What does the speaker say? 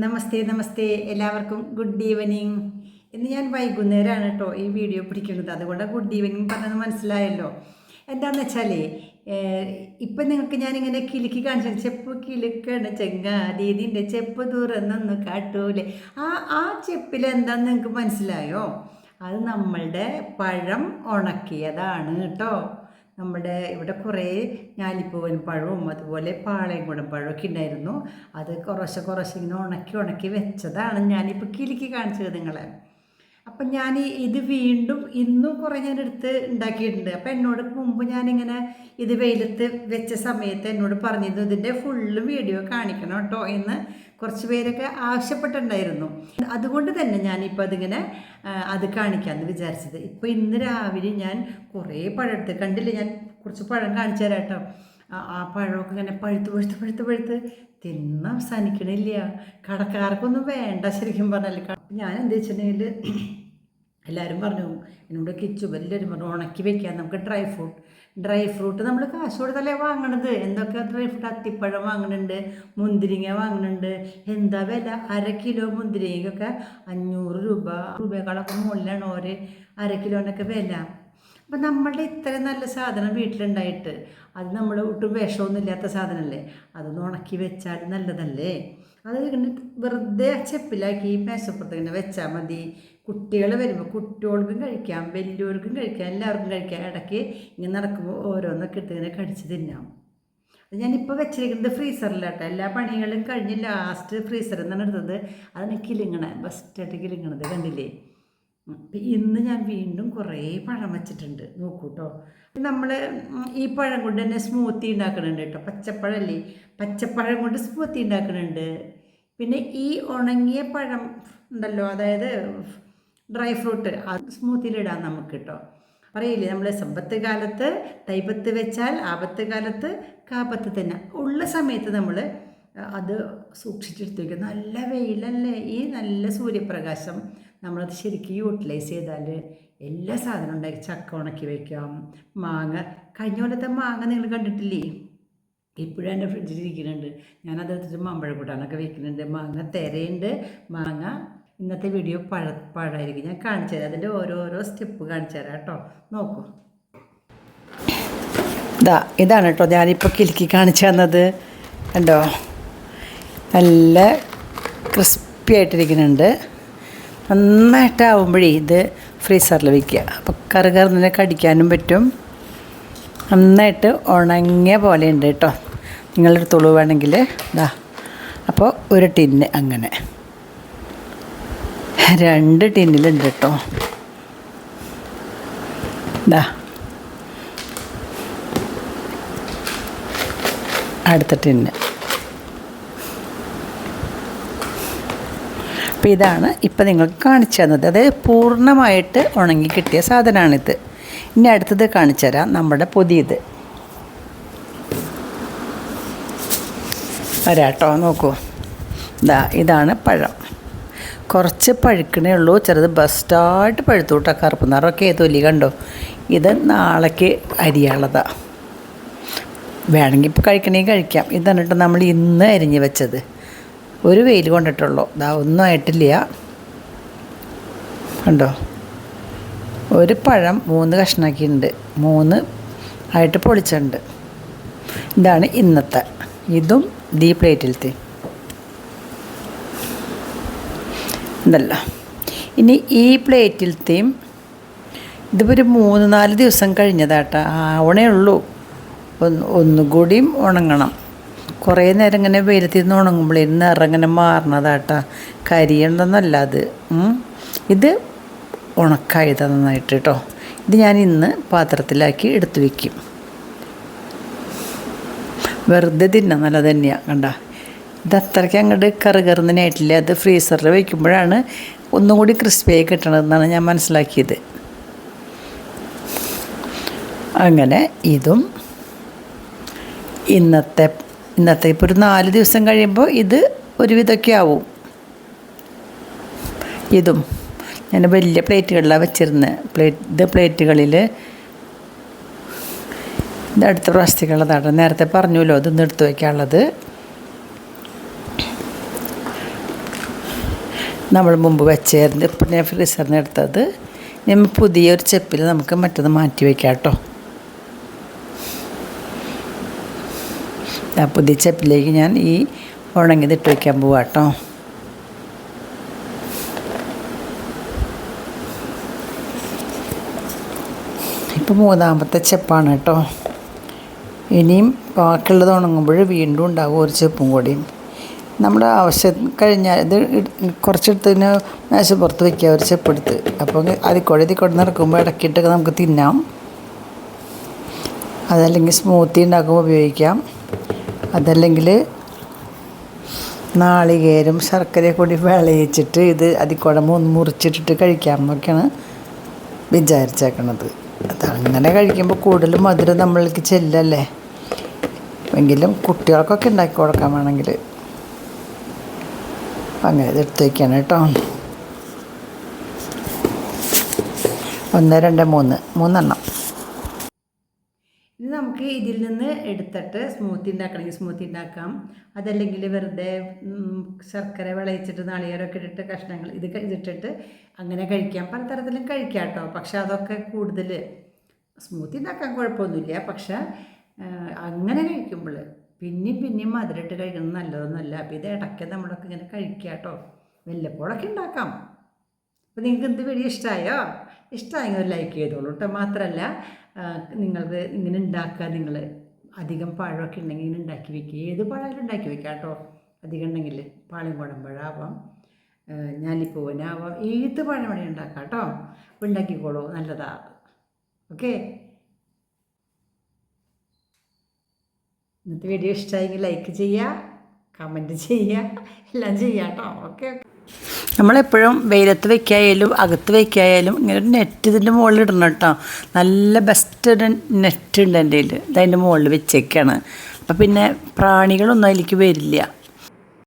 നമസ്തേ നമസ്തേ എല്ലാവർക്കും good evening. ഇന്ന് ഞാൻ വൈകുന്നേരമാണ് കേട്ടോ ഈ വീഡിയോ പിടിക്കുന്നത്. അതുകൊണ്ട് ഗുഡ് ഈവനിങ് പറഞ്ഞത് മനസ്സിലായല്ലോ. എന്താണെന്ന് വെച്ചാൽ ഇപ്പം നിങ്ങൾക്ക് ഞാനിങ്ങനെ കിലുക്കി കാണിച്ചു, ചെപ്പ് കിലുക്കണ ചെങ്ങാതീതിൻ്റെ ചെപ്പ് തുറന്നൊന്ന് കാട്ടൂലേ. ആ ചെപ്പിൽ എന്താണെന്ന് നിങ്ങൾക്ക് മനസ്സിലായോ? അത് നമ്മളുടെ പഴം ഉണക്കിയതാണ് കേട്ടോ. നമ്മുടെ ഇവിടെ കുറേ ഞാലിപ്പൂവൻ പഴവും അതുപോലെ പാളയംകുടം പഴമൊക്കെ ഉണ്ടായിരുന്നു. അത് കുറച്ച് ഇങ്ങനെ ഉണക്കി വെച്ചതാണ് ഞാനിപ്പോൾ കിലുക്കി കാണിച്ചത് നിങ്ങളെ. അപ്പം ഞാൻ ഇത് വീണ്ടും ഇന്നും കുറേ ഞാനെടുത്ത് ഉണ്ടാക്കിയിട്ടുണ്ട്. അപ്പം എന്നോട് മുമ്പ് ഞാനിങ്ങനെ ഇത് വെയിലത്ത് വെച്ച സമയത്ത് എന്നോട് പറഞ്ഞിരുന്നു ഇതിൻ്റെ ഫുള്ള് വീഡിയോ കാണിക്കണം കേട്ടോ എന്ന് കുറച്ച് പേരൊക്കെ ആവശ്യപ്പെട്ടിട്ടുണ്ടായിരുന്നു. അതുകൊണ്ട് തന്നെ ഞാനിപ്പോൾ അതിങ്ങനെ അത് കാണിക്കാമെന്ന് വിചാരിച്ചത്. ഇപ്പോൾ ഇന്ന് രാവിലെ ഞാൻ കുറേ പഴം എടുത്ത് കണ്ടില്ലേ, ഞാൻ കുറച്ച് പഴം കാണിച്ചു തരാം കേട്ടോ. ആ പഴമൊക്കെ ഇങ്ങനെ പഴുത്ത് തിന്ന അവസാനിക്കണില്ല. കടക്കാർക്കൊന്നും വേണ്ട ശരിക്കും പറഞ്ഞാൽ. ഞാൻ എന്താ വെച്ചിട്ടുണ്ടെങ്കിൽ എല്ലാവരും പറഞ്ഞു, എന്നോട് കിച്ചു എല്ലാവരും പറഞ്ഞു ഉണക്കി വെക്കാം നമുക്ക് ഡ്രൈ ഫ്രൂട്ട് നമ്മൾ കാശ് കൊടുത്തല്ലേ വാങ്ങണത്. എന്തൊക്കെ ഡ്രൈ ഫ്രൂട്ട്, അത്തിപ്പഴം വാങ്ങുന്നുണ്ട്, മുന്തിരിങ്ങ വാങ്ങുന്നുണ്ട്. എന്താ വില? 1/2 കിലോ മുന്തിരിങ്ങയ്ക്കൊക്കെ 500 രൂപകളൊക്കെ മുകളിലാണ് ഒരു 1/2 കിലോനൊക്കെ വില. അപ്പം നമ്മളുടെ ഇത്രയും നല്ല സാധനം വീട്ടിലുണ്ടായിട്ട് അത് നമ്മൾ ഒട്ടും വിഷമൊന്നുമില്ലാത്ത സാധനമല്ലേ, അതൊന്ന് ഉണക്കി വെച്ചാൽ നല്ലതല്ലേ. അത് ഇങ്ങനെ വെറുതെ ചെപ്പിലാക്കി മേശപ്പുറത്ത് ഇങ്ങനെ വെച്ചാൽ മതി. കുട്ടികൾ വരുമ്പോൾ കുട്ടികൾക്കും കഴിക്കാം, വലിയവർക്കും കഴിക്കാം, എല്ലാവർക്കും കഴിക്കാം. ഇടയ്ക്ക് ഇങ്ങനെ നടക്കുമ്പോൾ ഓരോന്നൊക്കെ ഇട്ട് ഇങ്ങനെ കടിച്ച് തിന്നാം. അത് ഞാനിപ്പോൾ വെച്ചിരിക്കുന്നത് ഫ്രീസറിലാട്ടോ. എല്ലാ പണികളും കഴിഞ്ഞ് ലാസ്റ്റ് ഫ്രീസറിൽ നിന്നാണ് എടുത്തത്. അതാണ് കിലുങ്ങണത്, ബെസ്റ്റായിട്ട് കിലുങ്ങണത് കണ്ടില്ലേ. ഇന്ന് ഞാൻ വീണ്ടും കുറേ പഴം വെച്ചിട്ടുണ്ട്, നോക്കൂ കേട്ടോ. നമ്മൾ ഈ പഴം കൊണ്ട് തന്നെ സ്മൂത്തി ഉണ്ടാക്കുന്നുണ്ട് കേട്ടോ. പച്ചപ്പഴമല്ലേ, പച്ചപ്പഴം കൊണ്ട് സ്മൂത്തി ഉണ്ടാക്കുന്നുണ്ട്. പിന്നെ ഈ ഉണങ്ങിയ പഴം ഉണ്ടല്ലോ, അതായത് ഡ്രൈ ഫ്രൂട്ട്, അത് സ്മൂത്തിയിലിടാം നമുക്ക് കേട്ടോ. പറയില്ലേ നമ്മൾ സമ്പത്ത് കാലത്ത് തൈപ്പത്ത് വെച്ചാൽ ആപത്ത് കാലത്ത് കാപ്പത്ത് തന്നെ. ഉള്ള സമയത്ത് നമ്മൾ അത് സൂക്ഷിച്ചെടുത്ത് വയ്ക്കുക. നല്ല വെയിലല്ലേ, ഈ നല്ല സൂര്യപ്രകാശം നമ്മളത് ശരിക്കും യൂട്ടിലൈസ് ചെയ്താൽ എല്ലാ സാധനവും ഉണ്ടാക്കി. ചക്ക ഉണക്കി വയ്ക്കാം, മാങ്ങ, കഴിഞ്ഞ പോലത്തെ മാങ്ങ നിങ്ങൾ കണ്ടിട്ടില്ലേ, ഇപ്പോഴും എൻ്റെ ഫ്രിഡ്ജിൽ ഇരിക്കുന്നുണ്ട്. ഞാനതെടുത്തിട്ട് മാമ്പഴ കൂട്ടാനൊക്കെ വയ്ക്കുന്നുണ്ട്. മാങ്ങ തിരയുണ്ട്, മാങ്ങ. ഇന്നത്തെ വീഡിയോ പഴമായിരിക്കും ഞാൻ കാണിച്ചു തരാം. അതിൻ്റെ ഓരോരോ സ്റ്റെപ്പ് കാണിച്ചു തരാം കേട്ടോ, നോക്കൂ. ഇതാണ് കേട്ടോ ഞാനിപ്പോൾ കിലുക്കി കാണിച്ചു തന്നത്. കണ്ടോ, നല്ല ക്രിസ്പി ആയിട്ടിരിക്കുന്നുണ്ട്. നന്നായിട്ടാവുമ്പോഴേ ഇത് ഫ്രീസറിൽ വയ്ക്കുക. അപ്പോൾ കറുകറിനെ കടിക്കാനും പറ്റും. നന്നായിട്ട് ഉണങ്ങിയ പോലെ ഉണ്ട് കേട്ടോ. നിങ്ങളെടുത്തോളൂ വേണമെങ്കിൽ. അപ്പോൾ ഒരു ടിന്ന്, അങ്ങനെ 2 ടിന്നിലുണ്ട് കേട്ടോ. അടുത്ത ടിന്ന്. അപ്പോൾ ഇതാണ് ഇപ്പം നിങ്ങൾക്ക് കാണിച്ചു തന്നത്. അതായത് പൂർണ്ണമായിട്ട് ഉണങ്ങി കിട്ടിയ സാധനമാണിത്. ഇനി അടുത്തത് കാണിച്ചു തരാം, നമ്മുടെ പുതിയത് വരാട്ടോ. നോക്കൂ, ഇതാണ് പഴം. കുറച്ച് പഴുക്കണേ ഉള്ളൂ, ചെറുത് ബെസ്റ്റായിട്ട് പഴുത്തു കൂട്ടാ. കറുപ്പ് നിറമൊക്കെ തൊലി കണ്ടോ. ഇത് നാളേക്ക് അരിയാളതാണ്. വേണമെങ്കിൽ ഇപ്പോൾ കഴിക്കണമെങ്കിൽ കഴിക്കാം. ഇതാണ് കേട്ടോ നമ്മൾ ഇന്ന് അരിഞ്ഞ് വെച്ചത്. ഒരു വെയിൽ കൊണ്ടിട്ടുള്ളൂ. ഒന്നും ആയിട്ടില്ല കണ്ടോ. ഒരു പഴം 3 കഷ്ണാക്കിയിട്ടുണ്ട്, 3 ആയിട്ട് പൊളിച്ചിട്ടുണ്ട്. ഇതാണ് ഇന്നത്തെ. ഇതും ഈ പ്ലേറ്റിലത്തെ ഇതല്ല. ഇനി ഈ പ്ലേറ്റിലത്തെയും ഇതിപ്പോൾ ഒരു 3-4 ദിവസം കഴിഞ്ഞതാട്ടാ, ആവണേ ഉള്ളൂ. ഒന്നുകൂടിയും ഉണങ്ങണം. കുറേ നേരം ഇങ്ങനെ വെയിലത്തിരുന്ന് ഉണങ്ങുമ്പോഴേ നിറം ഇങ്ങനെ മാറണതാട്ടാ, കരിയണമെന്നല്ല അത്. ഇത് ഉണക്കായത് നന്നായിട്ട് കേട്ടോ. ഇത് ഞാൻ ഇന്ന് പാത്രത്തിലാക്കി എടുത്തു വയ്ക്കും. വെറുതെ തിന്നാൻ നല്ല തന്നെയാണ് കണ്ട. ഇത് അത്രയ്ക്ക് അങ്ങോട്ട് കറുകറുന്നതിനായിട്ടില്ല. അത് ഫ്രീസറിൽ വയ്ക്കുമ്പോഴാണ് ഒന്നും കൂടി ക്രിസ്പിയായി കിട്ടണതെന്നാണ് ഞാൻ മനസ്സിലാക്കിയത്. അങ്ങനെ ഇതും ഇന്നത്തെ ഇപ്പോൾ ഒരു 4 ദിവസം കഴിയുമ്പോൾ ഇത് ഒരുവിധമൊക്കെ ആവും. ഇതും ഞാൻ വലിയ പ്ലേറ്റുകളിലാണ് വെച്ചിരുന്നത്. ഇത് പ്ലേറ്റുകളിൽ ഇത് അടുത്ത പ്ലാസ്റ്റിക്കുള്ളതാണ്. നേരത്തെ പറഞ്ഞല്ലോ ഇതൊന്ന് എടുത്ത് വയ്ക്കാനുള്ളത്. നമ്മൾ മുമ്പ് വെച്ചായിരുന്നു. ഇപ്പം ഞാൻ ഫ്രീസറിൽ നിന്ന് എടുത്തത്. ഇനി പുതിയൊരു ചെപ്പിൽ നമുക്ക് മറ്റത് മാറ്റി വയ്ക്കാം കേട്ടോ. ആ പുതിയ ചെപ്പിലേക്ക് ഞാൻ ഈ ഉണങ്ങിയത് ഇട്ട് വയ്ക്കാൻ പോവാം കേട്ടോ. ഇപ്പോൾ മൂന്നാമത്തെ ചെപ്പാണ് കേട്ടോ. ഇനിയും ബാക്കിയുള്ളത് ഉണങ്ങുമ്പോൾ വീണ്ടും ഉണ്ടാകും ഒരു ചെപ്പും കൂടിയും. നമ്മുടെ ആവശ്യം കഴിഞ്ഞാൽ ഇത് കുറച്ചെടുത്തതിന് മേശപ്പുറത്ത് വയ്ക്കുക ഒരു ചെപ്പെടുത്ത്. അപ്പോൾ ഇതിക്കൂടെ നടക്കുമ്പോൾ ഇടയ്ക്കിട്ടൊക്കെ നമുക്ക് തിന്നാം. അതല്ലെങ്കിൽ സ്മൂത്തി ഉണ്ടാക്കുമ്പോൾ ഉപയോഗിക്കാം. അതല്ലെങ്കിൽ നാളികേരം ശർക്കരയെ കൂടി വിളയിച്ചിട്ട് ഇത് അതിക്കൂടെ മുറിച്ചിട്ടിട്ട് കഴിക്കാമെന്നൊക്കെയാണ് വിചാരിച്ചേക്കണത്. അതങ്ങനെ കഴിക്കുമ്പോൾ കൂടുതൽ മധുരം നമ്മൾക്ക് ചെല്ലല്ലേ. എങ്കിലും കുട്ടികൾക്കൊക്കെ ഉണ്ടാക്കി കൊടുക്കാൻ വേണമെങ്കിൽ അങ്ങനെ ഇതെടുത്ത് വയ്ക്കാണ് കേട്ടോ. 1 2 3 3 ഇത് നമുക്ക് ഇതിൽ നിന്ന് എടുത്തിട്ട് സ്മൂത്തി ഉണ്ടാക്കണമെങ്കിൽ സ്മൂത്തി ഉണ്ടാക്കാം. അതല്ലെങ്കിൽ വെറുതെ ശർക്കര വിളയിച്ചിട്ട് നാളികേരമൊക്കെ ഇട്ടിട്ട് കഷ്ണങ്ങൾ ഇതിട്ടിട്ട് അങ്ങനെ കഴിക്കാം. പലതരത്തിലും കഴിക്കാം കേട്ടോ. പക്ഷെ അതൊക്കെ കൂടുതൽ സ്മൂത്തി ഉണ്ടാക്കാൻ കുഴപ്പമൊന്നുമില്ല. പക്ഷെ അങ്ങനെ കഴിക്കുമ്പോൾ പിന്നെയും മധുരമിട്ട് കഴിക്കുന്നത് നല്ലതൊന്നുമല്ല. അപ്പോൾ ഇത് ഇടയ്ക്ക് നമ്മളൊക്കെ ഇങ്ങനെ കഴിക്കുക കേട്ടോ. വല്ലപ്പോഴൊക്കെ ഉണ്ടാക്കാം. അപ്പോൾ നിങ്ങൾക്ക് എന്ത് വീഡിയോ ഇഷ്ടമായെങ്കിൽ ഒരു ലൈക്ക് ചെയ്തോളൂ കേട്ടോ. മാത്രമല്ല നിങ്ങൾക്ക് ഇങ്ങനെ ഉണ്ടാക്കുക. നിങ്ങൾ അധികം പഴമൊക്കെ ഉണ്ടെങ്കിൽ ഇങ്ങനെ ഉണ്ടാക്കി വയ്ക്കുക. ഏത് പഴമായാലും ഉണ്ടാക്കി വയ്ക്കുക കേട്ടോ. അധികം ഉണ്ടെങ്കിൽ പാളിയംകോടൻ പഴമാവാം, ഞാലിപ്പൂവനാവാം, ഏത് പഴം വേണമെങ്കിൽ ഉണ്ടാക്കാം കേട്ടോ. അപ്പോൾ ഉണ്ടാക്കിക്കോളൂ, നല്ലതാണ്. ഓക്കെ, ഇന്നത്തെ വീഡിയോ ഇഷ്ടമായെങ്കിൽ ലൈക്ക് ചെയ്യുക, കമൻറ്റ് ചെയ്യുക, എല്ലാം ചെയ്യാം കേട്ടോ. ഓക്കെ, നമ്മളെപ്പോഴും വെയിലത്ത് വയ്ക്കായാലും അകത്ത് വയ്ക്കായാലും ഇങ്ങനെ ഒരു നെറ്റ് ഇതിൻ്റെ മുകളിൽ ഇടണം കേട്ടോ. നല്ല ബെസ്റ്റ് ഒരു നെറ്റ് ഉണ്ട് എൻ്റെ കയ്യിൽ. ഇതതിൻ്റെ മുകളിൽ വെച്ചേക്കാണ്. അപ്പം പിന്നെ പ്രാണികളൊന്നും അതിലേക്ക് വരില്ല.